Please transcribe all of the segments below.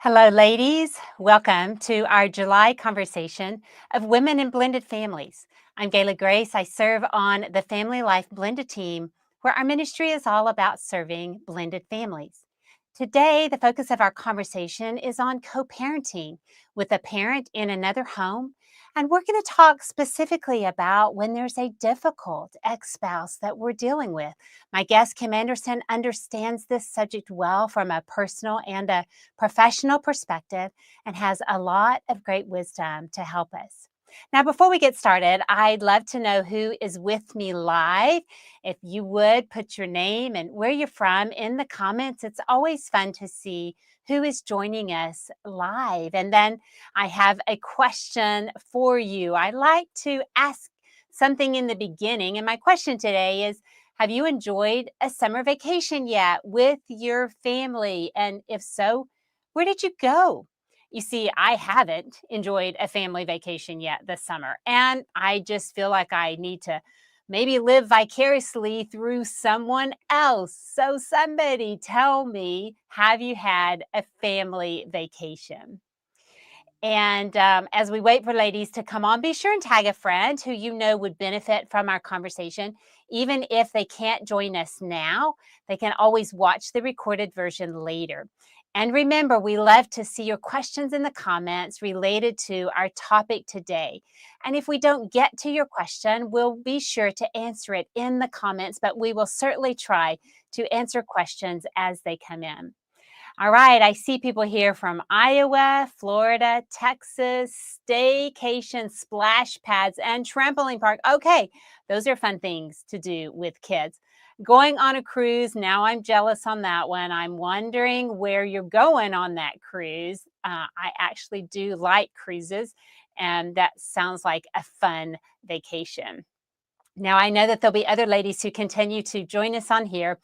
Hello, ladies. Welcome to our July conversation of women in blended families. I'm Gayla Grace. I serve on the Family Life Blended team, where our ministry is all about serving blended families. Today, the focus of our conversation is on co parenting with a parent in another home. And we're going to talk specifically about when there's a difficult ex spouse that we're dealing with. My guest, Kim Anderson, understands this subject well from a personal and a professional perspective and has a lot of great wisdom to help us. Now, before we get started, I'd love to know who is with me live. If you would put your name and where you're from in the comments, it's always fun to see who is joining us live. And then I have a question for you. I like to ask something in the beginning. And my question today is, have you enjoyed a summer vacation yet with your family? And if so, where did you go? You see, I haven't enjoyed a family vacation yet this summer, and I just feel like I need to maybe live vicariously through someone else. So, somebody tell me, have you had a family vacation? And as we wait for ladies to come on, be sure and tag a friend who you know would benefit from our conversation. Even if they can't join us now, they can always watch the recorded version later. And remember, we love to see your questions in the comments related to our topic today. And if we don't get to your question, we'll be sure to answer it in the comments, but we will certainly try to answer questions as they come in. All right, I see people here from Iowa, Florida, Texas, staycation, splash pads, and trampoline park. Okay, those are fun things to do with kids. Going on a cruise, now I'm jealous on that one. I'm wondering where you're going on that cruise. I actually do like cruises, and that sounds like a fun vacation. Now, I know that there'll be other ladies who continue to join us on here.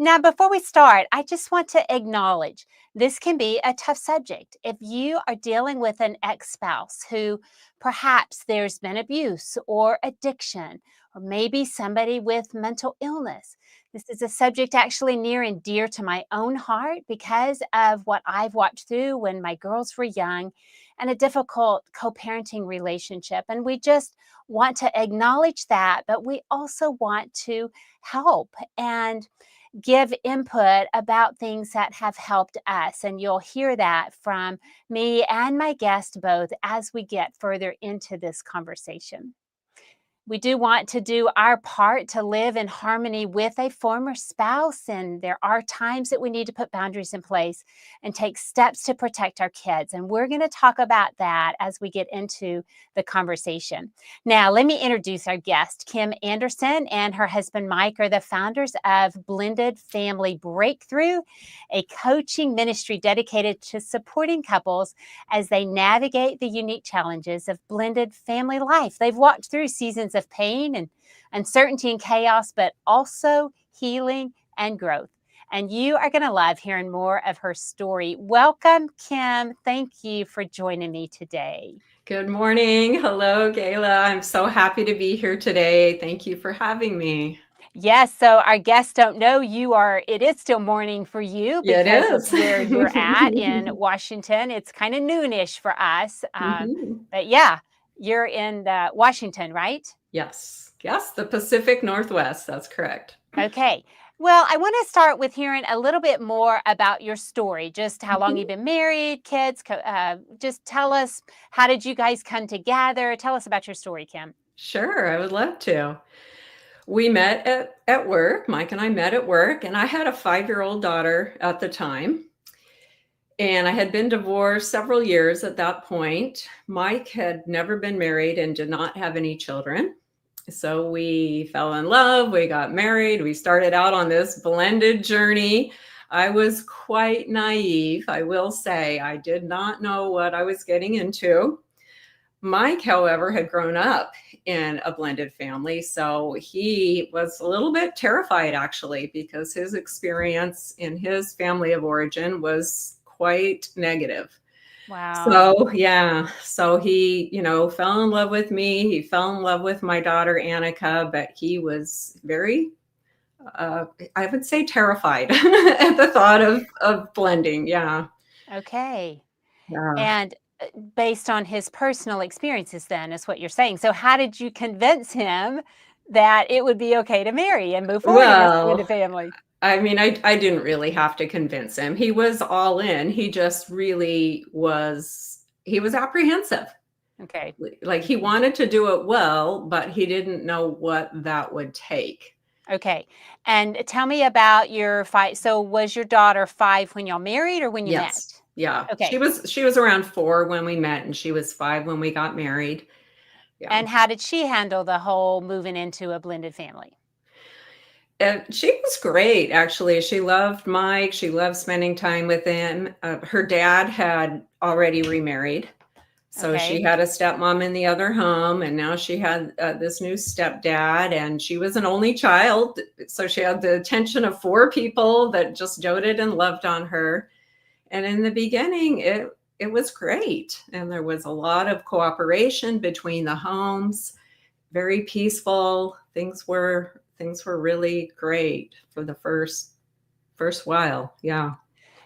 Now, before we start, I just want to acknowledge this can be a tough subject. If you are dealing with an ex spouse who perhaps there's been abuse or addiction, or maybe somebody with mental illness, this is a subject actually near and dear to my own heart because of what I've walked through when my girls were young and a difficult co parenting relationship. And we just want to acknowledge that, but we also want to help and give input about things that have helped us. And you'll hear that from me and my guest both as we get further into this conversation. We do want to do our part to live in harmony with a former spouse, and there are times that we need to put boundaries in place and take steps to protect our kids. And we're going to talk about that as we get into the conversation. Now, let me introduce our guest. Kim Anderson and her husband Mike are the founders of Blended Family Breakthrough, a coaching ministry dedicated to supporting couples as they navigate the unique challenges of blended family life. They've walked through seasons of pain and uncertainty and chaos, but also healing and growth. And you are going to love hearing more of her story. Welcome, Kim. Thank you for joining me today. Good morning. Hello, Gayla. I'm so happy to be here today. Thank you for having me. Yes, so our guests don't know it is still morning for you Yeah, it because of is. where you're at in Washington. It's kind of noonish for us. Mhm. But yeah, you're in Washington, right? Yes. Yes, the Pacific Northwest. That's correct. Okay. Well, I want to start with hearing a little bit more about your story, just how long Mhm. you've been married, kids. Just tell us, how did you guys come together? Tell us about your story, Kim. Sure, I would love to. We met at work. Mike and I met at work, and I had a 5-year-old daughter at the time. And I had been divorced several years at that point. Mike had never been married and did not have any children. So we fell in love, we got married, we started out on this blended journey. I was quite naive, I will say. I did not know what I was getting into. Mike, however, had grown up in a blended family, so he was a little bit terrified actually because his experience in his family of origin was quite negative. Wow. So, yeah, so he, fell in love with me. He fell in love with my daughter, Annika, but he was very, I would say, terrified at the thought of blending. Yeah. Okay. Yeah. And based on his personal experiences, then, is what you're saying. So, how did you convince him that it would be okay to marry and move forward in this blended Well, family? I mean, I didn't really have to convince him. He was all in. He just really was he was apprehensive. Okay. Like, he Mhm. wanted to do it well, but he didn't know what that would take. Okay. And tell me about your fight. So, was your daughter 5 when y'all married or when you met? Yes. Yeah. Okay. She was around 4 when we met, and she was 5 when we got married. Yeah. And how did she handle the whole moving into a blended family? And she was great, actually. She loved Mike. She loved spending time with him. Her dad had already remarried. So she Okay. had a stepmom in the other home, and now she had this new stepdad, and she was an only child. So she had the attention of 4 people that just doted and loved on her. And in the beginning, it was great. And there was a lot of cooperation between the homes, very peaceful. Things were really great for the first while. Yeah.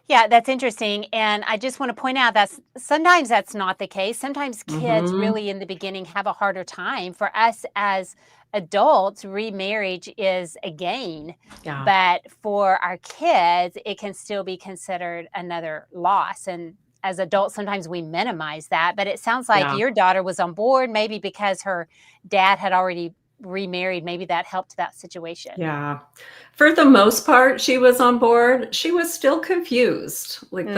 Yeah, that's interesting. And I just want to point out that sometimes that's not the case. Sometimes kids Mhm. really in the beginning have a harder time. For us as adults, remarriage is a gain. Yeah. But for our kids, it can still be considered another loss. And as adults, sometimes we minimize that. But it sounds like Yeah. your daughter was on board, maybe because her dad had already remarried. Maybe that helped that situation. Yeah. For the most part, she was on board. She was still confused. Like, Mm,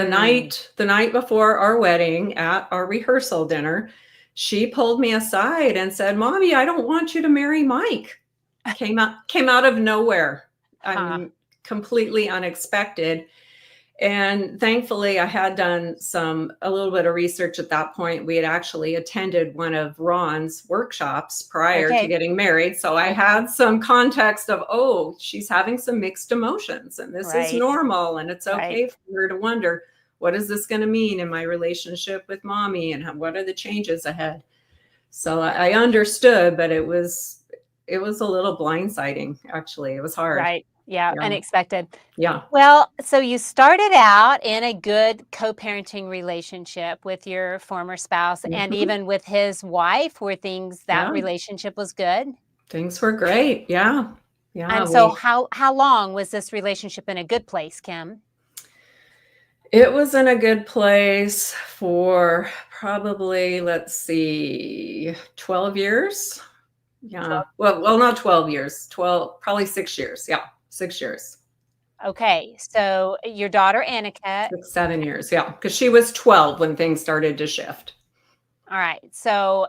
the night before our wedding at our rehearsal dinner, she pulled me aside and said, "Mommy, I don't want you to marry Mike." Came out of nowhere. I huh. mean, completely unexpected. And thankfully, I had done a little bit of research at that point. We had actually attended one of Ron's workshops prior to Okay. getting married. So I Okay. had some context of, oh, she's having some mixed emotions, and this is Right. normal. And it's Right. okay for her to wonder, what is this going to mean in my relationship with mommy? And what are the changes ahead? So I understood, but it was a little blindsiding, actually. It was hard. Right. Yeah, Yeah. unexpected. Yeah. Well, so you started out in a good co-parenting relationship with your former spouse and Mhm. even with his wife where things that Yeah. relationship was good? Things were great. Yeah. Yeah, And so how long was this relationship in a good place, Kim? it was in a good place for probably, let's see, 12 years. Yeah. 12. Well, not 12 years. 12, probably 6 years. Yeah. 6 years. Okay. So your daughter Annika, 6, 7 years. Yeah. Because she was 12 when things started to shift. all right. So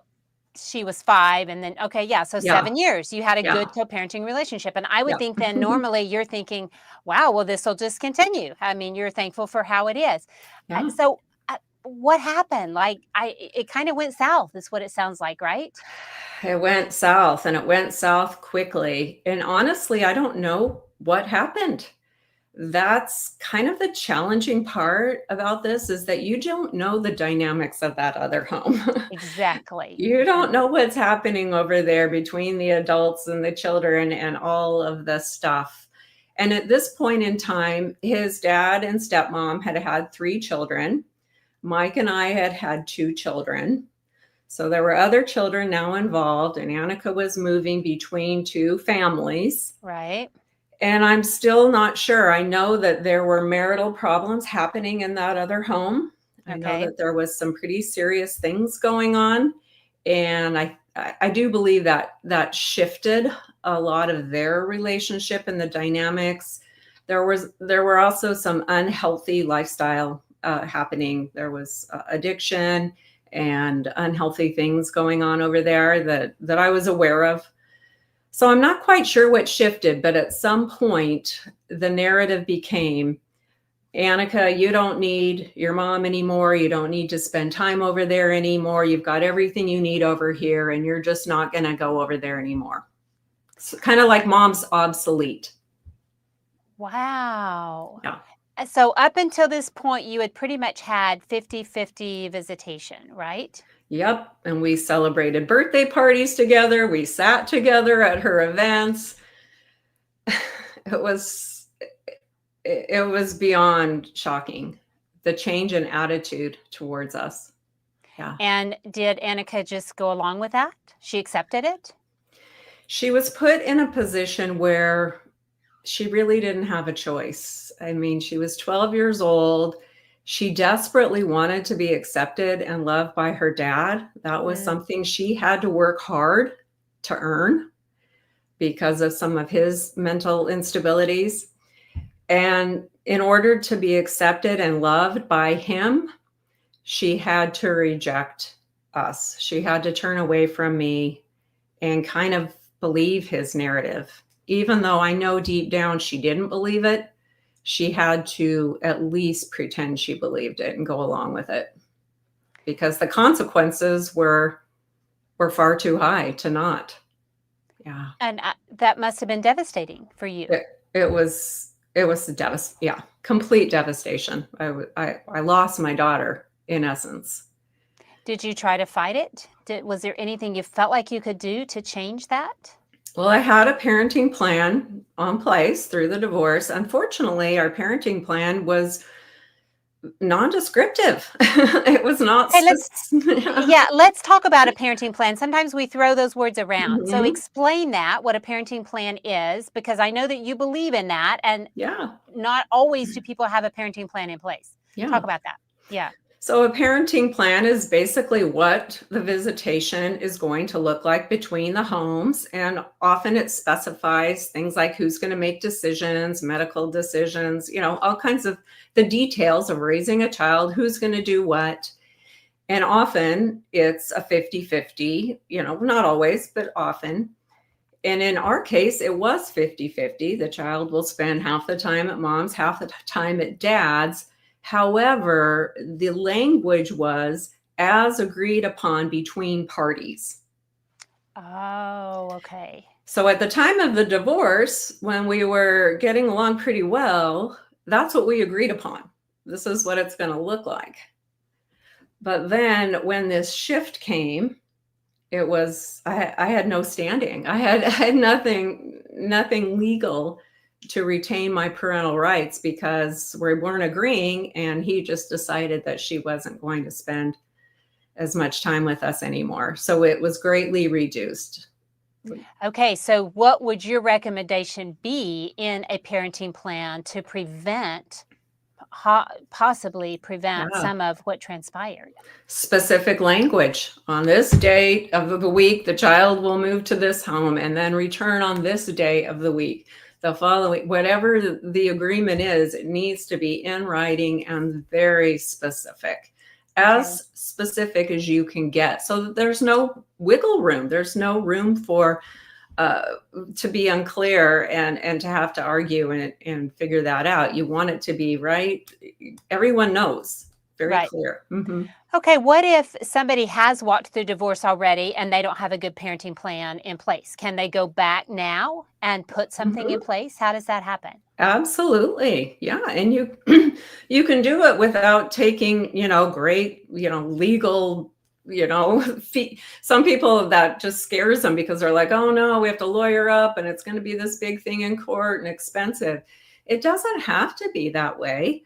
she was 5 and then okay, yeah, so Yeah. 7 years. You had a Yeah. good co-parenting relationship, and I would Yeah. think then normally you're thinking, "Wow, well, this'll just continue." I mean, you're thankful for how it is. Yeah. What happened? Like, it kinda went south is what it sounds like, right? It went south, and it went south quickly. And honestly, I don't know what happened. That's kind of the challenging part about this, is that you don't know the dynamics of that other home. Exactly. You And don't know what's happening over there between the adults and the children and all of this stuff. And at this point in time, his dad and stepmom had had 3 children. Mike and I had had 2 children. So there were other children now involved, and Annika was moving between 2 families. right, And I'm still not sure. I know that there were marital problems happening in that other home. I know okay. that there was some pretty serious things going on. And I do believe that that shifted a lot of their relationship and the dynamics. There were also some unhealthy lifestyle happening. There was addiction and unhealthy things going on over there that I was aware of. So I'm not quite sure what shifted, but at some point, the narrative became, Annika, you don't need your mom anymore. You don't need to spend time over there anymore. You've got everything you need over here, and you're just not going to go over there anymore. It's kind of like mom's obsolete. Wow. Yeah. So up until this point, you had pretty much had 50-50 visitation, right? Yep. And we celebrated birthday parties together. We sat together at her events. It was it was beyond shocking. the change in attitude towards us. Yeah. And did Annika just go along with that? She accepted it? She was put in a position where she really didn't have a choice. I mean, she was 12 years old. She desperately wanted to be accepted and loved by her dad. That was something she had to work hard to earn because of some of his mental instabilities. And in order to be accepted and loved by him, she had to reject us. She had to turn away from me and kind of believe his narrative. Even though I know deep down she didn't believe it, she had to at least pretend she believed it and go along with it, because the consequences were far too high to not. Yeah. And that must have been devastating for you. It was complete devastation. I lost my daughter, in essence. Did you try to fight it? Was there anything you felt like you could do to change that? Well, I had a parenting plan on place through the divorce. Unfortunately, our parenting plan was non-descriptive. It was not. Hey, let's talk about a parenting plan. Sometimes we throw those words around. So Mhm. explain that, what a parenting plan is, because I know that you believe in that, and Yeah. not always do people have a parenting plan in place. Yeah. Talk about that. Yeah. So a parenting plan is basically what the visitation is going to look like between the homes. And often it specifies things like who's going to make decisions, medical decisions, all kinds of the details of raising a child, who's going to do what. And often it's a 50-50, not always, but often. And in our case, it was 50-50. The child will spend half the time at mom's, half the time at dad's. However, the language was as agreed upon between parties. Oh, okay. So at the time of the divorce, when we were getting along pretty well, that's what we agreed upon. This is what it's going to look like. But then when this shift came, it was, I had no standing. I had nothing legal to retain my parental rights, because we weren't agreeing, and he just decided that she wasn't going to spend as much time with us anymore. So it was greatly reduced. Okay, so what would your recommendation be in a parenting plan to possibly prevent Yeah. some of what transpired? Specific language. On this day of the week, the child will move to this home and then return on this day of the week. The following, whatever the agreement is, it needs to be in writing and very specific, as specific as you can get, so that there's no wiggle room. There's no room for to be unclear and to have to argue and figure that out. You want it to be right. Everyone knows, very clear. Mm-hmm. Okay, what if somebody has walked through divorce already and they don't have a good parenting plan in place? Can they go back now and put something in place? How does that happen? Absolutely. Yeah. And you you can do it without taking, great, legal, some people, that just scares them, because they're like, oh no, we have to lawyer up and it's going to be this big thing in court and expensive. It doesn't have to be that way.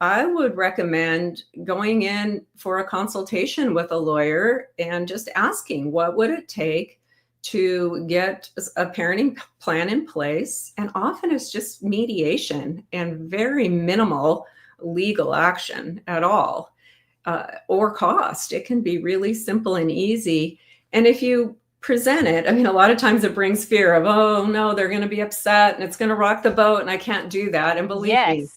I would recommend going in for a consultation with a lawyer and just asking, what would it take to get a parenting plan in place? And often it's just mediation and very minimal legal action at all, or cost. It can be really simple and easy. And if you present it, a lot of times it brings fear of, oh no, they're going to be upset and it's going to rock the boat and I can't do that. And believe me,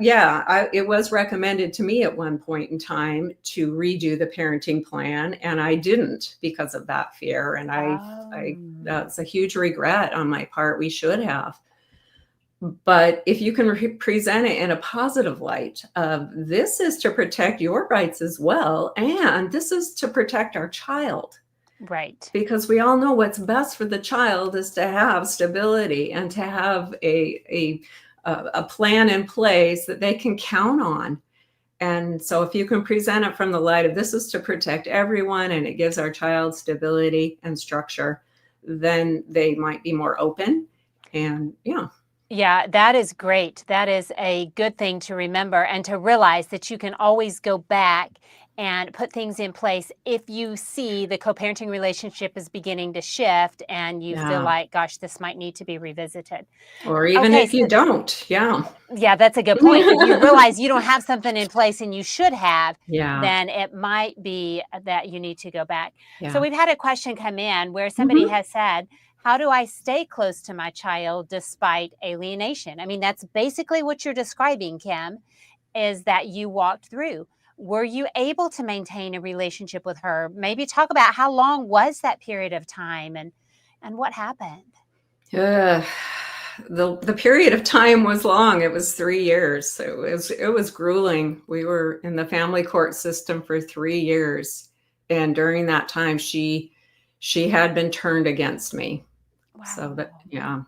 it was recommended to me at one point in time to redo the parenting plan, and I didn't, because of that fear. And that's a huge regret on my part. We should have. But if you can present it in a positive light, this is to protect your rights as well, and this is to protect our child. Right. Because we all know what's best for the child is to have stability and to have a plan in place that they can count on. And so if you can present it from the light of, this is to protect everyone and it gives our child stability and structure, then they might be more open. And Yeah, that is great. That is a good thing to remember and to realize that you can always go back and put things in place if you see the co-parenting relationship is beginning to shift and you feel Yeah. like, gosh, this might need to be revisited. Or even Okay, if you so don't. Yeah. yeah, that's a good point. If you realize you don't have something in place and you should have, Yeah. then it might be that you need to go back. So Yeah. we've had a question come in where somebody Mhm. has said, how do I stay close to my child despite alienation? I mean, that's basically what you're describing, Kim, is that you walked through. Were you able to maintain a relationship with her? Maybe talk about how long was that period of time and what happened? Ugh. The period of time was long. It was 3 years. It was grueling. We were in the family court system for 3 years, and during that time, she had been turned against me. So that Wow. yeah.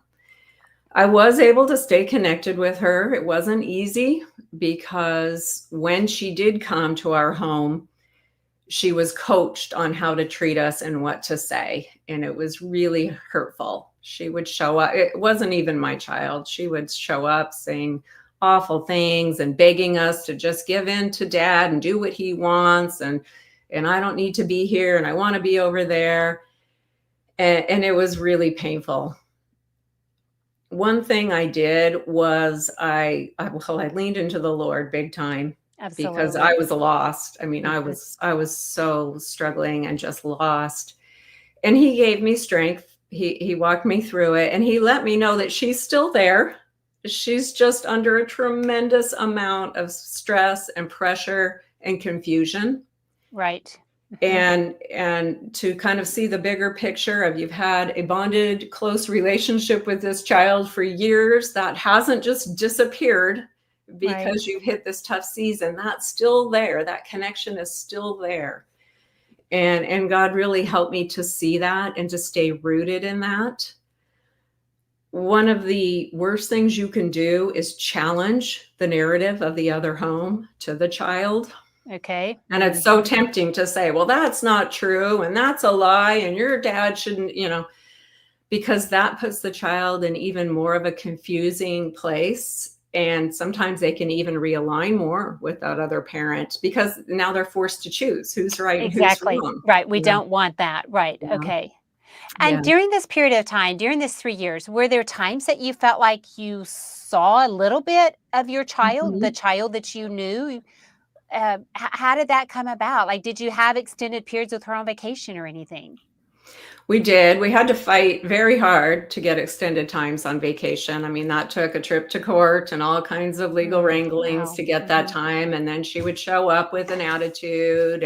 I was able to stay connected with her. It wasn't easy because when she did come to our home, she was coached on how to treat us and what to say. And it was really hurtful. She would show up. It wasn't even my child. She would show up saying awful things and begging us to just give in to dad and do what he wants. And I don't need to be here and I want to be over there. And it was really painful. One thing I did was I leaned into the Lord big time because I Absolutely. was lost. I mean, Mhm. I was so struggling and just lost. And he gave me strength. He walked me through it and he let me know that she's still there. She's just under a tremendous amount of stress and pressure and confusion. Right. Mhm. And to kind of see the bigger picture of you've had a bonded close relationship with this child for years that hasn't just disappeared Right. because you've hit this tough season. That's still there. That connection is still there. And God really helped me to see that and to stay rooted in that. One of the worst things you can do is challenge the narrative of the other home to the child. Okay. And it's so Mhm. tempting to say, well, that's not true. And that's a lie. And your dad shouldn't, because that puts the child in even more of a confusing place. And sometimes they can even realign more with that other parent because now they're forced to choose who's right and who's Exactly. wrong. Right. We Yeah. don't want that. Right. Yeah. Okay. And Yeah. during this period of time, during this 3 years, were there times that you felt like you saw a little bit of your child, the Mhm. child that you knew? How did that come about? Like, did you have extended periods with her on vacation or anything? We did. We had to fight very hard to get extended times on vacation. I mean, that took a trip to court and all kinds of legal wranglings Wow. to get that Mhm. time. And then she would show up with an attitude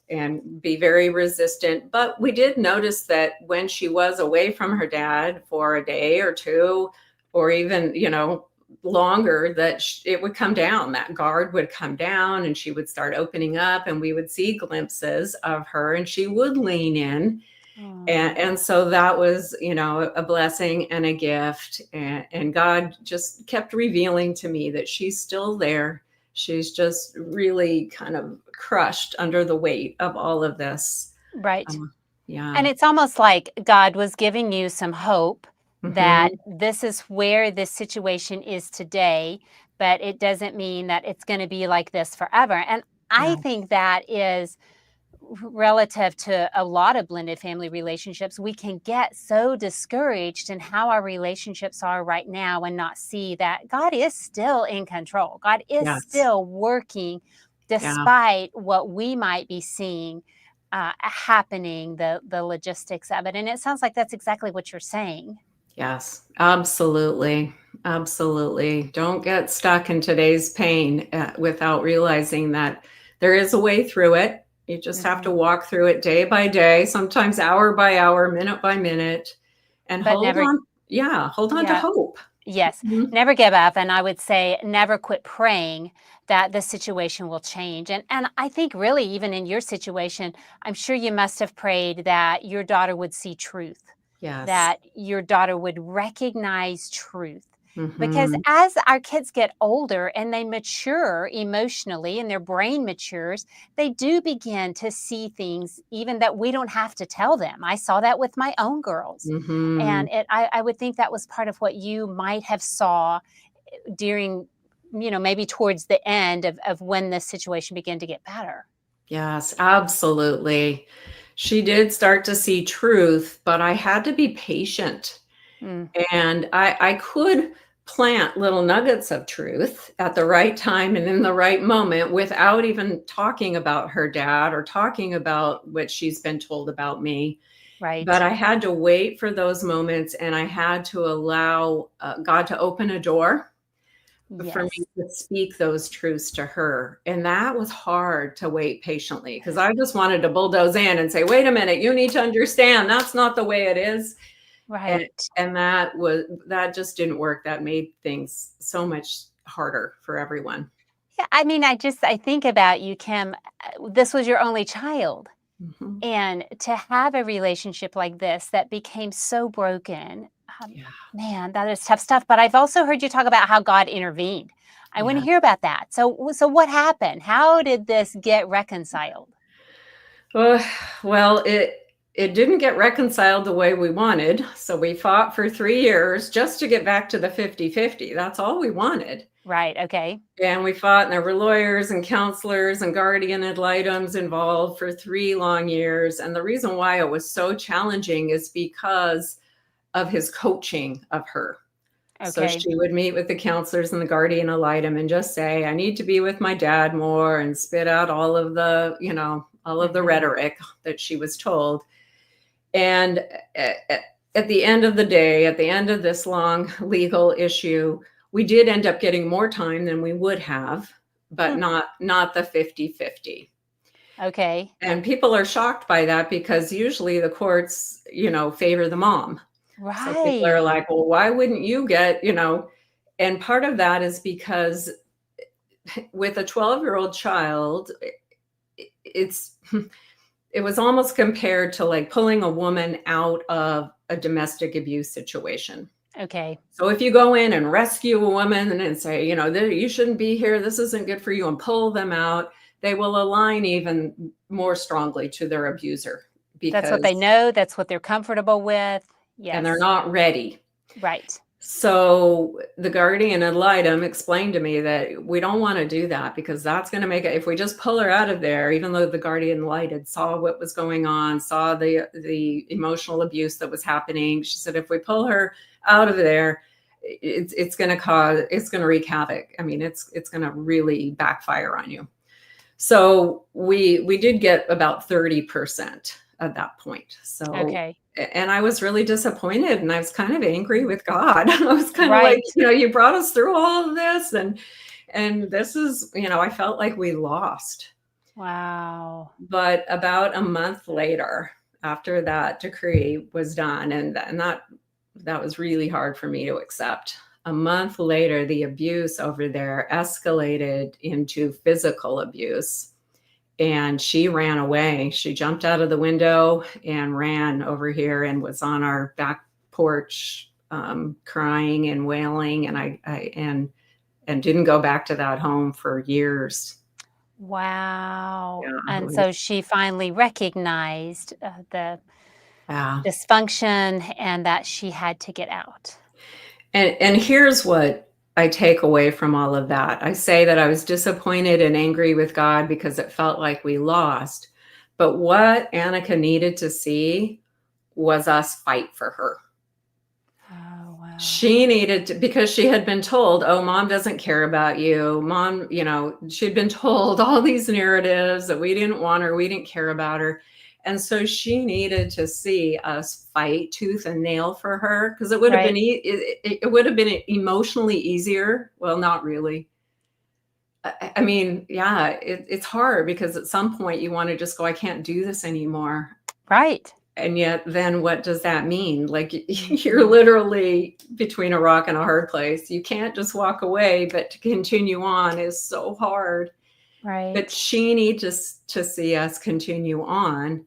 and be very resistant. But we did notice that when she was away from her dad for a day or two, or even, longer, that it would come down. That guard would come down and she would start opening up, and we would see glimpses of her, and she would lean in. And, Oh, and so that was, a blessing and a gift. And God just kept revealing to me that she's still there. She's just really kind of crushed under the weight of all of this. right. Um, yeah. And it's almost like God was giving you some hope that Hmm. this is where this situation is today, but it doesn't mean that it's going to be like this forever. And I Yeah. think that is relative to a lot of blended family relationships. We can get so discouraged in how our relationships are right now and not see that God is still in control. God is Yes. still working Yeah. despite what we might be seeing happening, the logistics of it. And it sounds like that's exactly what you're saying. Yes. Absolutely. Absolutely. Don't get stuck in today's pain without realizing that there is a way through it. You just have to Mhm. walk through it day by day, sometimes hour by hour, minute by minute, and But hold never, on. Yeah, hold on to yeah, hope. yes, Mhm. never give up, and I would say never quit praying that the situation will change. And I think really even in your situation, I'm sure you must have prayed that your daughter would see truth, Yes. that your daughter would recognize truth. Because Mhm. as our kids get older and they mature emotionally and their brain matures, they do begin to see things even that we don't have to tell them. I saw that with my own girls. Mhm. And I would think that was part of what you might have saw during, maybe towards the end of when the situation began to get better. Yes, absolutely. She did start to see truth, but I had to be patient. Mm, And I could plant little nuggets of truth at the right time and in the right moment without even talking about her dad or talking about what she's been told about me. But right. I had to wait for those moments, and I had to allow God to open a door for me Yes. to speak those truths to her. And that was hard to wait patiently because I just wanted to bulldoze in and say, wait a minute, you need to understand that's not the way it is. And Right. and that just didn't work. That made things so much harder for everyone. Yeah, I mean, I think about you, Kim. This was your only child. Mhm. And to have a relationship like this that became so broken, Yeah, man, that is tough stuff. But I've also heard you talk about how God intervened. I want yeah. to hear about that. So what happened? How did this get reconciled? Uh, well, it didn't get reconciled the way we wanted, so we fought for 3 years just to get back to the 50-50. That's all we wanted. Right. Okay. And we fought, and there were lawyers and counselors and guardian ad litems involved for 3 long years, and the reason why it was so challenging is because of his coaching of her. So Okay. she would meet with the counselors and the guardian ad litem and just say, "I need to be with my dad more," and spit out all of the, all of the Hmm. rhetoric that she was told. And at the end of the day, at the end of this long legal issue, we did end up getting more time than we would have, but not the 50-50. Okay. And people are shocked by that because usually the courts, favor the mom. So people are Right. like, "Well, why wouldn't you get," and part of that is because with a 12-year-old child, it's it was almost compared to like pulling a woman out of a domestic abuse situation. Okay. So if you go in and rescue a woman and then say, you shouldn't be here, this isn't good for you, and pull them out, they will align even more strongly to their abuser That's what they because, know. That's what they're comfortable with. and they're Yes. not ready. Right. So the guardian ad litem explained to me that we don't want to do that because that's going to make it, if we just pull her out of there, even though the guardian ad litem saw what was going on, saw the emotional abuse that was happening. She said, if we pull her out of there, it's going to wreak havoc. I mean, it's going to really backfire on you. So we did get about 30% at that point. So, Okay. and I was really disappointed and I was kind of angry with God. I was kind of like, Right. you brought us through all of this and this is, I felt like we lost. Wow. But about a month later, after that decree was done, and that was really hard for me to accept. A month later, the abuse over there escalated into physical abuse, and she ran away. She jumped out of the window and ran over here and was on our back porch, crying and wailing, and and didn't go back to that home for years. Wow. Yeah, it And was, so she finally recognized the yeah. dysfunction and that she had to get out. And here's what I take away from all of that. I say that I was disappointed and angry with God because it felt like we lost. But what Annika needed to see was us fight for her. Oh, wow. She needed to, because she had been told, oh, mom doesn't care about you. Mom, she'd been told all these narratives that we didn't want her, we didn't care about her. And so she needed to see us fight tooth and nail for her because it would have been Right. it would have been emotionally easier. Well, not really. I mean, yeah, it's hard because at some point you want to just go, I can't do this anymore. Right. And yet then what does that mean? Like you're Mhm. literally between a rock and a hard place. You can't just walk away, but to continue on is so hard. But Right. she needs to see us continue on.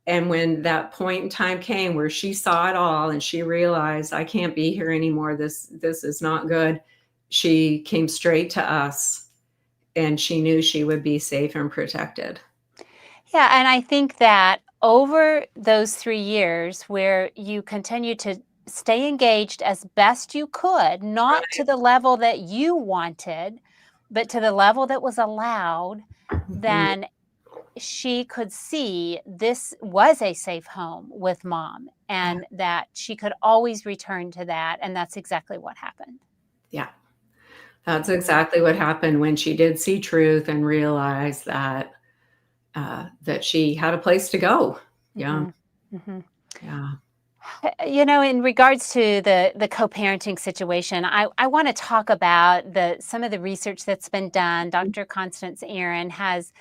And when that point in time came where she saw it all and she realized, I can't be here anymore, this is not good, she came straight to us, and she knew she would be safe and protected. Yeah, and I think that over those 3 years where you continue to stay engaged as best you could, not to Right. the level that you wanted, but to the level that was allowed, Mhm. then she could see this was a safe home with mom Yeah. and that she could always return to that, and that's exactly what happened. Yeah. That's Mhm, exactly what happened when she did see truth and realize that that she had a place to go. Yeah. mhm, mhm. Yeah. In regards to the co-parenting situation, I want to talk about the some of the research that's been done. Dr. Constance Aaron has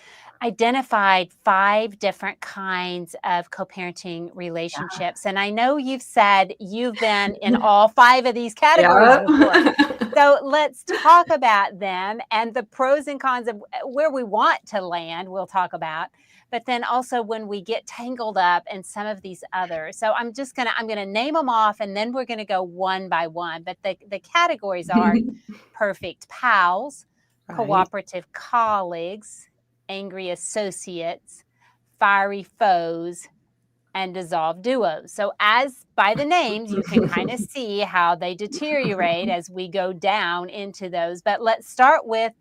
identified 5 different kinds of co-parenting relationships, and I know you've said you've been in all 5 of these categories Yeah. before. So let's talk about them and the pros and cons of where we want to land. We'll talk about, but then also when we get tangled up in some of these others. So I'm gonna name them off, and then we're gonna go one by one. But the categories are perfect pals, Right. cooperative colleagues, angry associates, fiery foes, and dissolved duos. So as by the names, you can kind of see how they deteriorate as we go down into those. But let's start with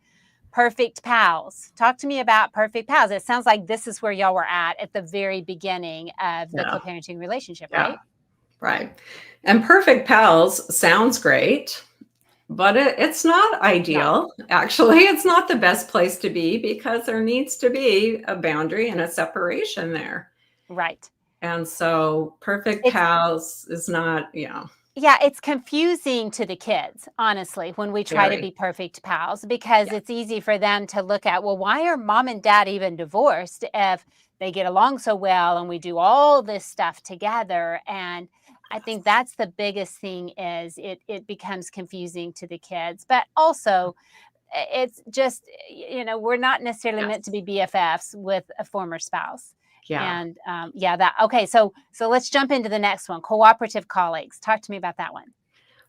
perfect pals. Talk to me about perfect pals. It sounds like this is where y'all were at the very beginning of the Yeah. co-parenting relationship, Yeah. right? Right. And perfect pals sounds great, but it's not It's not. ideal. Actually, it's not the best place to be because there needs to be a boundary and a separation there. Right. And so perfect It's pals is not, Yeah, it's confusing to the kids, honestly, when we try to very. be perfect pals because Yeah. it's easy for them to look at, well, why are mom and dad even divorced if they get along so well and we do all this stuff together? And I think that's the biggest thing is it becomes confusing to the kids. But also it's just we're not necessarily meant to Yes. be BFFs with a former spouse. Yeah. And yeah, that okay. So let's jump into the next one. Cooperative colleagues. Talk to me about that one.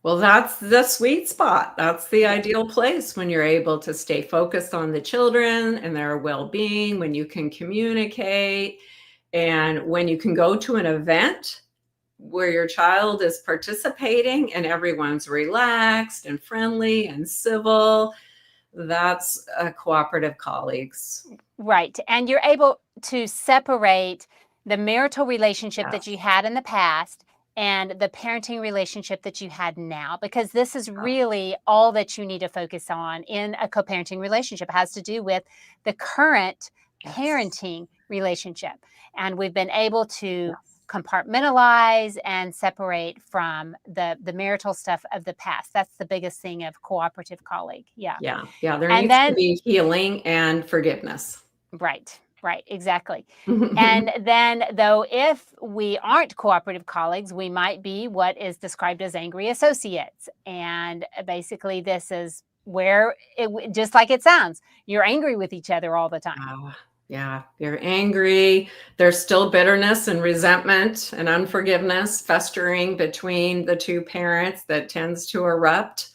Well, that's the sweet spot. That's the Yeah. ideal place when you're able to stay focused on the children and their well-being, when you can communicate, and when you can go to an event where your child is participating and everyone's relaxed and friendly and civil. That's cooperative colleagues. Right. And you're able to separate the marital relationship that Yes. you had in the past and the parenting relationship that you had now, because this is really all that you need to focus on in a co parenting relationship. It has to do with the current Yes. parenting relationship. And we've been able to Yes. compartmentalize and separate from the marital stuff of the past. That's the biggest thing of cooperative colleague. Yeah. Yeah. Yeah. There And needs to then be healing and forgiveness. right, right, exactly. And then, though, if we aren't cooperative colleagues, we might be what is described as angry associates. And basically, this is where just like it sounds, you're angry with each other all the time. Yeah. You're angry. There's still bitterness and resentment and unforgiveness festering between the two parents that tends to erupt.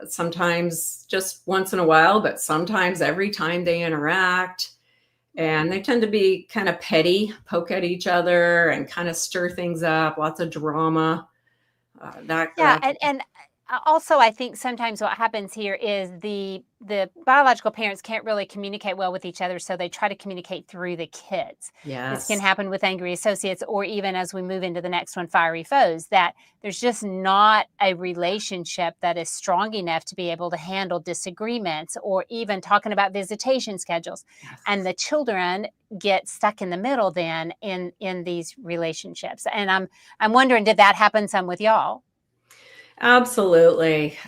Sometimes just once in a while, but sometimes every time they interact. And they tend to be kind of petty, poke at each other and kind of stir things up, lots of drama. Yeah, and also I think sometimes what happens here is the biological parents can't really communicate well with each other, so they try to communicate through the kids. This can Yes. happen with angry associates, or even as we move into the next one, fiery foes. That there's just not a relationship that is strong enough to be able to handle disagreements, or even talking about visitation schedules, and Yes. the children get stuck in the middle then in these relationships. And I'm wondering, did that happen some with y'all? Absolutely.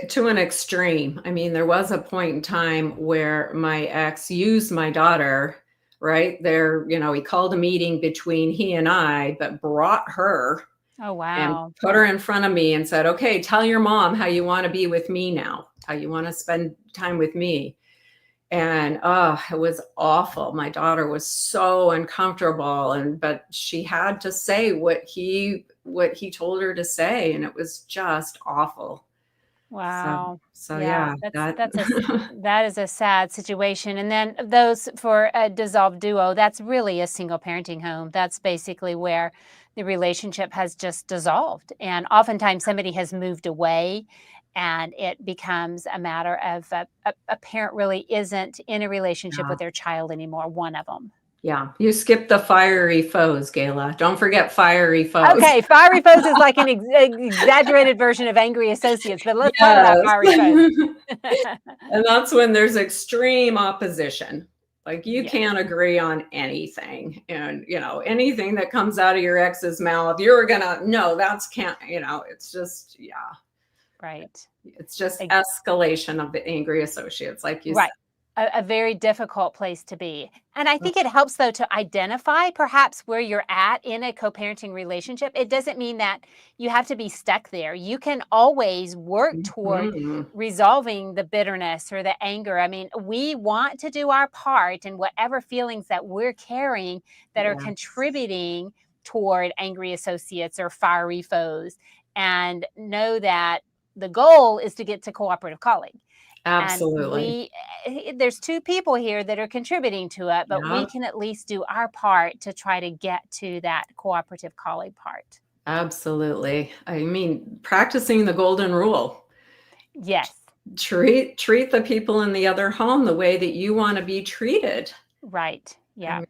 To an extreme. I mean, there was a point in time where my ex used my daughter, right? He called a meeting between he and I, but brought her Oh, and wow. put her in front of me and said, okay, tell your mom how you want to be with me now, how you want to spend time with me. And it was awful. My daughter was so uncomfortable, but she had to say what he told her to say, and it was just awful. So Wow. so Yeah, yeah, that that is a sad situation. And then those for a dissolved duo, that's really a single parenting home. That's basically where the relationship has just dissolved. And oftentimes somebody has moved away and it becomes a matter of a parent really isn't in a relationship yeah. with their child anymore, one of them. Yeah, you skipped the fiery foes, Gayla. Don't forget fiery foes. Okay, fiery foes is like an exaggerated version of angry associates, but let's talk about Yes. fiery foes. And that's when there's extreme opposition. Like you Yes, can't agree on anything. And, anything that comes out of your ex's mouth, you're gonna, no, that's can't, it's just, yeah, right. it's just escalation of the angry associates, like you said. Right. A very difficult place to be. And I think it helps, though, to identify perhaps where you're at in a co parenting relationship. It doesn't mean that you have to be stuck there. You can always work toward Mhm. resolving the bitterness or the anger. I mean, we want to do our part in whatever feelings that we're carrying that are Yeah, contributing toward angry associates or fiery foes, and know that the goal is to get to cooperative calling. And absolutely. there's two people here that are contributing to it, but we Yeah, can at least do our part to try to get to that cooperative colleague part. absolutely. I mean, practicing the golden rule. Yes, Treat the people in the other home the way that you want to be treated. right. I Yeah, mean,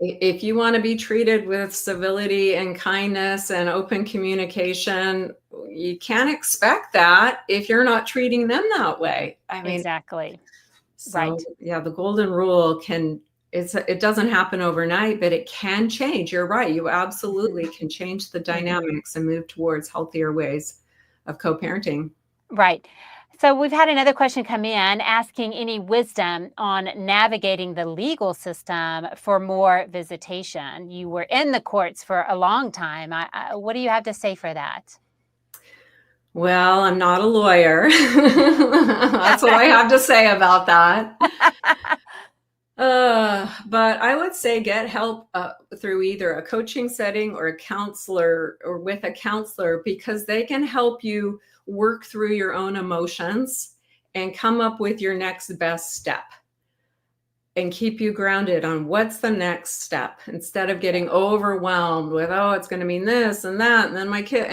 if you want to be treated with civility and kindness and open communication, you can't expect that if you're not treating them that way. I mean, exactly. so Right. yeah, the golden rule it doesn't happen overnight, but it can change. You're right. You absolutely Mhm. can change the Mhm. dynamics and move towards healthier ways of co-parenting. Right. So we've had another question come in asking any wisdom on navigating the legal system for more visitation. You were in the courts for a long time. What do you have to say for that? Well, I'm not a lawyer. That's what I have to say about that. But I would say get help through either a coaching setting or a counselor or with a counselor because they can help you work through your own emotions and come up with your next best step and keep you grounded on what's the next step instead of getting overwhelmed with, oh, it's going to mean this and that. And then my kid,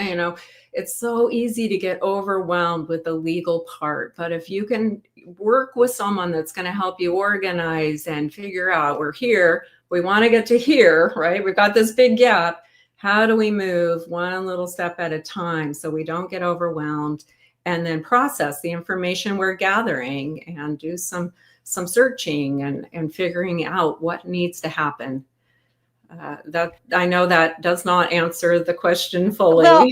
it's so easy to get overwhelmed with the legal part. But if you can work with someone that's going to help you organize and figure out, we're here, we want to get to here, right? We've got this big gap. How do we move one little step at a time so we don't get overwhelmed and then process the information we're gathering and do some searching and figuring out what needs to happen. That I know that does not answer the question fully. Well,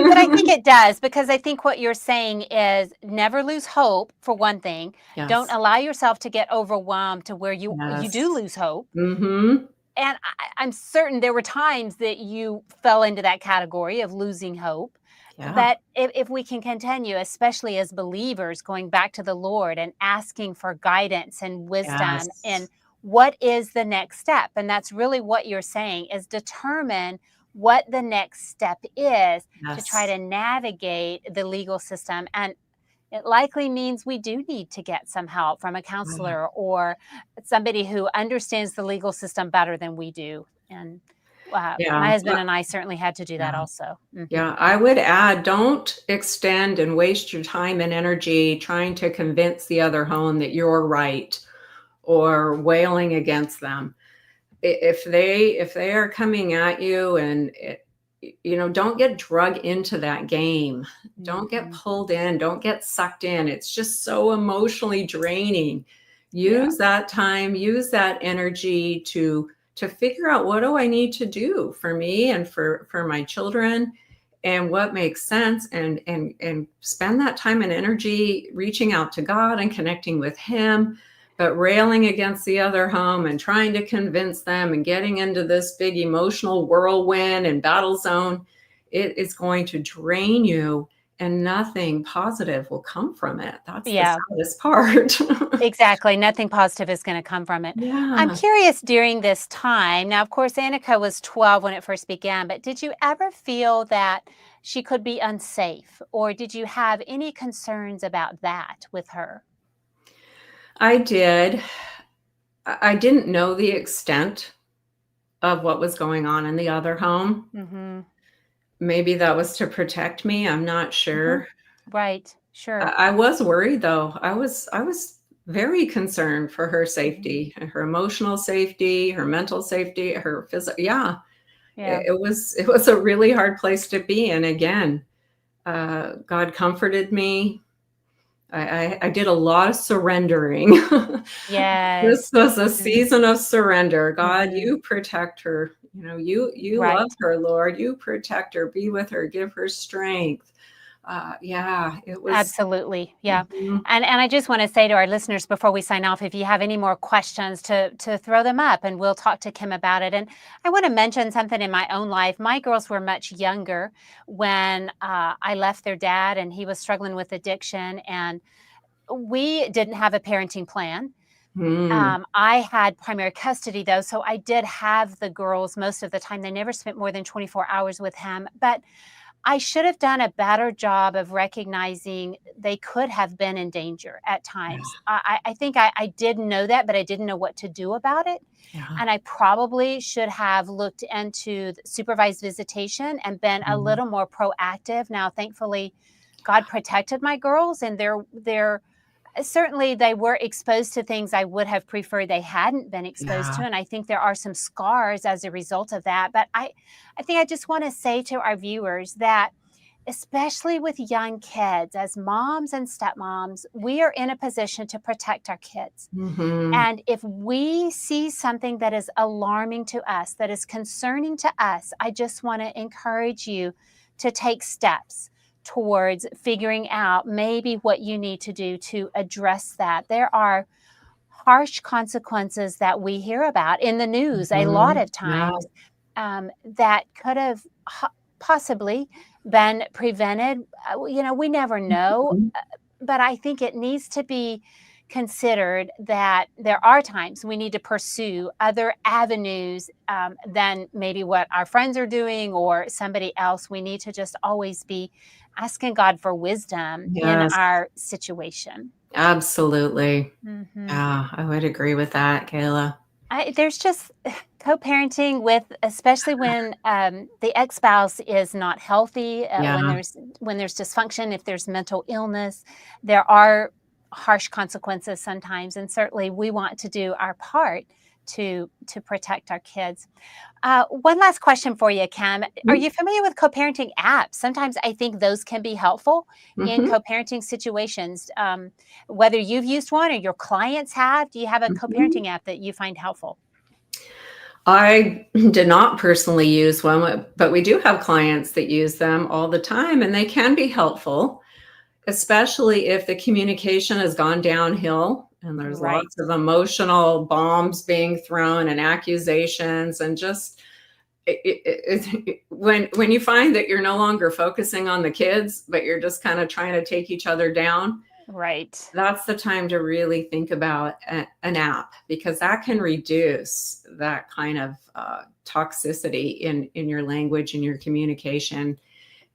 but I think it does because I think what you're saying is never lose hope for one thing. Don't Yes. allow yourself to get overwhelmed to where you Yes. do lose hope. Mm-hmm. And I'm certain there were times that you fell into that category of losing hope. Yeah. But if we can continue, especially as believers, going back to the Lord and asking for guidance and wisdom Yes. in what is the next step, and that's really what you're saying is determine what the next step is to try Yes. to navigate the legal system. And it likely means we do need to get some help from a Yeah. counselor or somebody who understands the legal system better than we do. And my Yeah. husband and I certainly had to do that Yeah. also. Yeah. I would add, don't extend and waste your time and energy trying to convince the other home that you're right or wailing against them. If they are coming at you and don't get drug into that game. Don't get Mhm. pulled in, don't get sucked in. It's just so emotionally draining. Yeah. Use that time, use that energy to figure out, what do I need to do for me and for my children, and what makes sense, and spend that time and energy reaching out to God and connecting with him. But railing against the other home and trying to convince them and getting into this big emotional whirlwind and battle zone, it is going to drain you and nothing positive will come from it. That's the Yeah. saddest part. Exactly, nothing positive is gonna come from it. I'm Yeah. curious during this time now, of course, Annika was 12 when it first began, but did you ever feel that she could be unsafe, or did you have any concerns about that with her? I did. I didn't know the extent of what was going on in the other home. Mhm, Maybe that was to protect me, I'm not mhm. sure. Right, sure. I was worried though. I was very concerned for her Mhm. safety, her emotional safety, her mental safety, her physical. Yeah, Yeah. it was a really hard place to be. And again, God comforted me. I did a lot of surrendering. This Yes. was a Mhm, season of surrender. God, mhm. you protect her. You love Right. her, Lord. You protect her. Be with her. Give her strength. Yeah, it was. Absolutely, yeah, Mhm, and I just wanna say to our listeners before we sign off, if you have any more questions to throw them up, and we'll talk to Kim about it, and I wanna mention something in my own life. My girls were much younger when, I left their dad, and he was struggling with addiction, and we didn't have a parenting plan. mm, I had primary custody, though, so I did have the girls most of the time. They never spent more than 24 hours with him, but I should have done a better job of recognizing they could have been in danger at times. I think I did know that, but I didn't know what to do about it. yeah. And I probably should have looked into supervised visitation and been a Mhm. little more proactive. Now, thankfully, God protected my girls, and they're certainly they were exposed to things I would have preferred they hadn't been exposed Yeah. to, and I think there are some scars as a result of that. But I think I just want to say to our viewers that especially with young kids, as moms and stepmoms, we are in a position to protect our kids. Mhm. And if we see something that is alarming to us, that is concerning to us, I just want to encourage you to take steps towards figuring out maybe what you need to do to address that. There are harsh consequences that we hear about in the news a lot Mhm. of Yeah. times that could have possibly been prevented. We never know, Mhm. but I think it needs to be considered that there are times we need to pursue other avenues than maybe what our friends are doing or somebody else. We need to just always be asking God for wisdom in Yes, our situation. absolutely. Mhm. Yeah, I would agree with that, Kayla. There's just co-parenting with, especially when the ex-spouse is not healthy, Yeah. when there's dysfunction, if there's mental illness, there are harsh consequences sometimes, and certainly we want to do our part to protect our kids. One last question for you, Kim. Are you familiar with co-parenting apps? Sometimes I think those can be helpful in Mhm. co-parenting situations. Whether you've used one or your clients have, do you have a Mhm. co-parenting app that you find helpful? I did not personally use one, but we do have clients that use them all the time, and they can be helpful, especially if the communication has gone downhill and there's Right, lots of emotional bombs being thrown and accusations and just when you find that you're no longer focusing on the kids, but you're just kind of trying to take each other down, right. that's the time to really think about an app because that can reduce that kind of toxicity in your language and your communication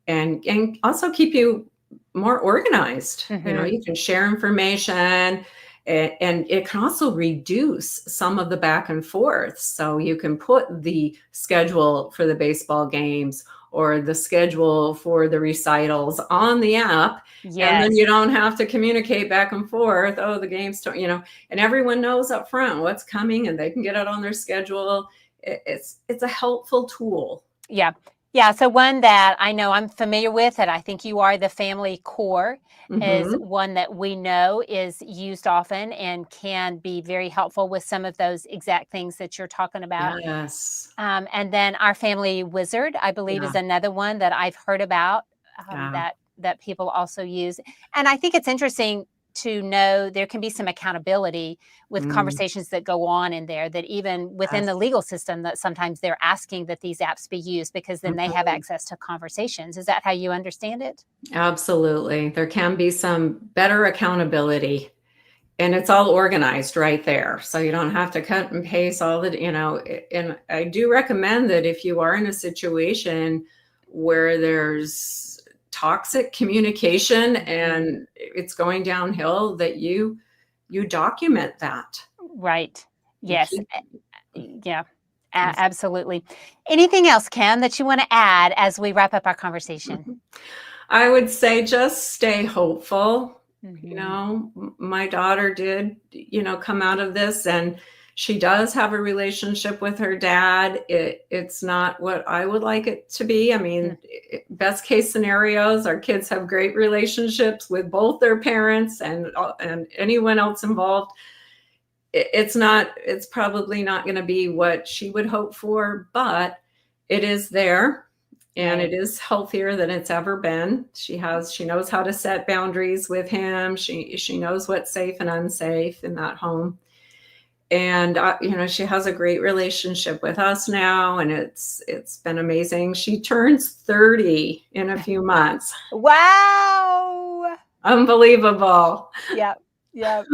and also keep you more organized. Hmm. You can share information and it can also reduce some of the back and forth. So you can put the schedule for the baseball games or the schedule for the recitals on the app. And then Yes. you don't have to communicate back and forth. Oh, the game's, and everyone knows up front what's coming and they can get it on their schedule. It's a helpful tool. Yeah. Yeah. So one that I know I'm familiar with, and I think you are, the family core, is Hmm. one that we know is used often and can be very helpful with some of those exact things that you're talking about. Yes. And then our family wizard, I believe, Yeah. is another one that I've heard about Yeah. that people also use. And I think it's interesting to know there can be some accountability with Mm, conversations that go on in there, that even within the yes. legal system, that sometimes they're asking that these apps be used because then they have Mhm. access to conversations. Is that how you understand it? Absolutely. There can be some better accountability. And it's all organized right there. So you don't have to cut and paste all the, and I do recommend that if you are in a situation where there's toxic communication Mhm. and it's going downhill, that you document that. Right. You Yes. keep Yeah. Absolutely. Anything else, Kim, that you want to add as we wrap up our conversation? I would say just stay hopeful. Hmm. My daughter did, come out of this, and she does have a relationship with her dad. It's not what I would like it to be. I mean, best case scenarios, our kids have great relationships with both their parents and anyone else involved. It's probably not going to be what she would hope for, but it is there and Right. it is healthier than it's ever been. She knows how to set boundaries with him. She knows what's safe and unsafe in that home. And she has a great relationship with us now, and it's been amazing. She turns 30 in a few months. Wow. Unbelievable. Yep. Yep.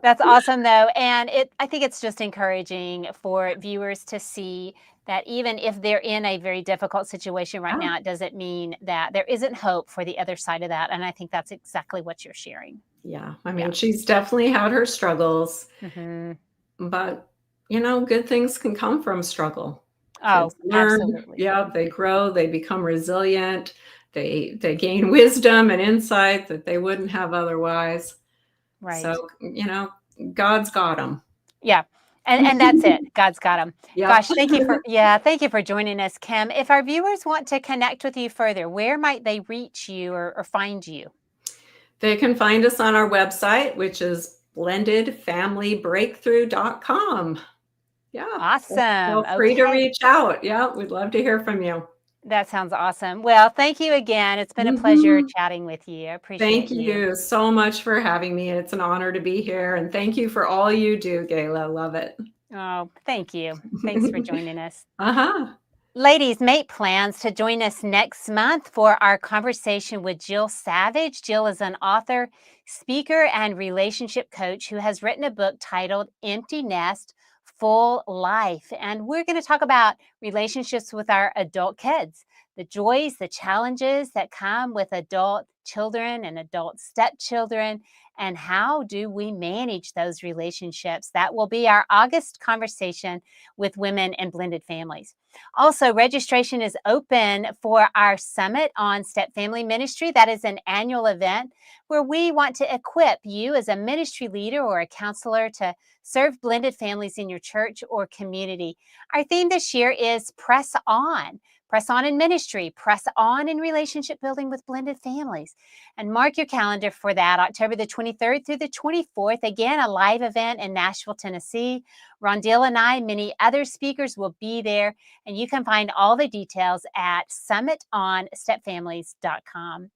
That's awesome though. And I think it's just encouraging for viewers to see that even if they're in a very difficult situation right Yeah. now, it doesn't mean that there isn't hope for the other side of that. And I think that's exactly what you're sharing. Yeah. I Yeah. mean, she's definitely had her struggles. Hmm. But, good things can come from struggle. Oh, Kids learn, absolutely. yeah, they grow, they become resilient, they gain wisdom and insight that they wouldn't have otherwise. Right. So, God's got them. Yeah. And that's it. God's got them. Yep. Gosh, thank you for joining us, Kim. If our viewers want to connect with you further, where might they reach you or find you? They can find us on our website, which is blendedfamilybreakthrough.com. Yeah. Awesome. Feel free to Okay. reach out. Yeah, we'd love to hear from you. That sounds awesome. Well, thank you again. It's been a pleasure Mhm. chatting with you. I appreciate Thank you. you so much for having me. It's an honor to be here. And thank you for all you do, Gayla. Love it. Oh, thank you. Thanks for joining us. Uh-huh. Ladies, make plans to join us next month for our conversation with Jill Savage. Jill is an author, speaker, and relationship coach who has written a book titled Empty Nest, Full Life. And we're going to talk about relationships with our adult kids, the joys, the challenges that come with adult children and adult stepchildren, and how do we manage those relationships. That will be our August conversation with women and blended families. Also, registration is open for our summit on step family ministry. That is an annual event where we want to equip you as a ministry leader or a counselor to serve blended families in your church or community. Our theme this year is press on. Press on in ministry, press on in relationship building with blended families. And mark your calendar for that, October the 23rd through the 24th. Again, a live event in Nashville, Tennessee. Rondell and I, many other speakers will be there. And you can find all the details at summitonstepfamilies.com.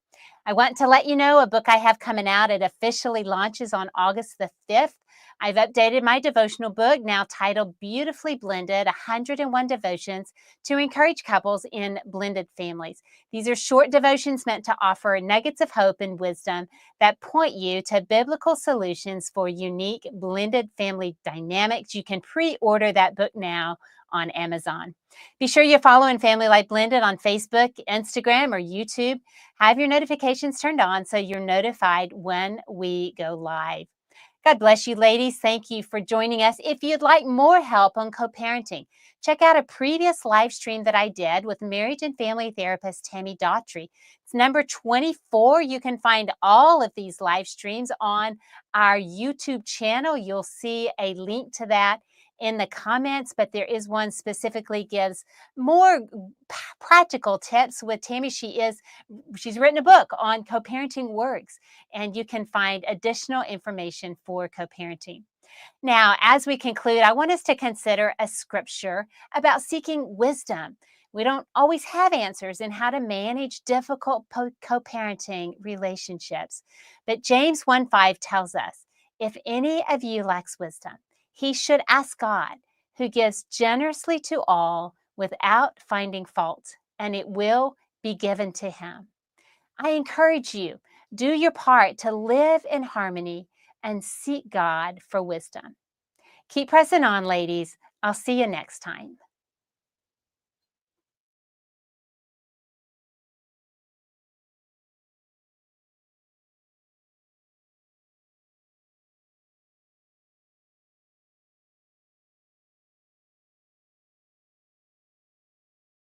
I want to let you know a book I have coming out. It officially launches on August the 5th. I've updated my devotional book, now titled Beautifully Blended 101 Devotions to Encourage Couples in Blended Families. These are short devotions meant to offer nuggets of hope and wisdom that point you to biblical solutions for unique blended family dynamics. You can pre order that book now on Amazon. Be sure you follow in Family Life Blended on Facebook, Instagram, or YouTube. Have your notifications turned on so you're notified when we go live. God bless you, ladies. Thank you for joining us. If you'd like more help on co parenting, check out a previous live stream that I did with marriage and family therapist Tammy Daughtry. It's number 24. You can find all of these live streams on our YouTube channel. You'll see a link to that in the comments, but there is one specifically gives more practical tips with Tammy. She's written a book on co-parenting works, and you can find additional information for co-parenting. Now, as we conclude, I want us to consider a scripture about seeking wisdom. We don't always have answers in how to manage difficult co-parenting relationships. But James 1:5 tells us, if any of you lacks wisdom, he should ask God, who gives generously to all without finding fault, and it will be given to him. I encourage you, do your part to live in harmony and seek God for wisdom. Keep pressing on, ladies. I'll see you next time.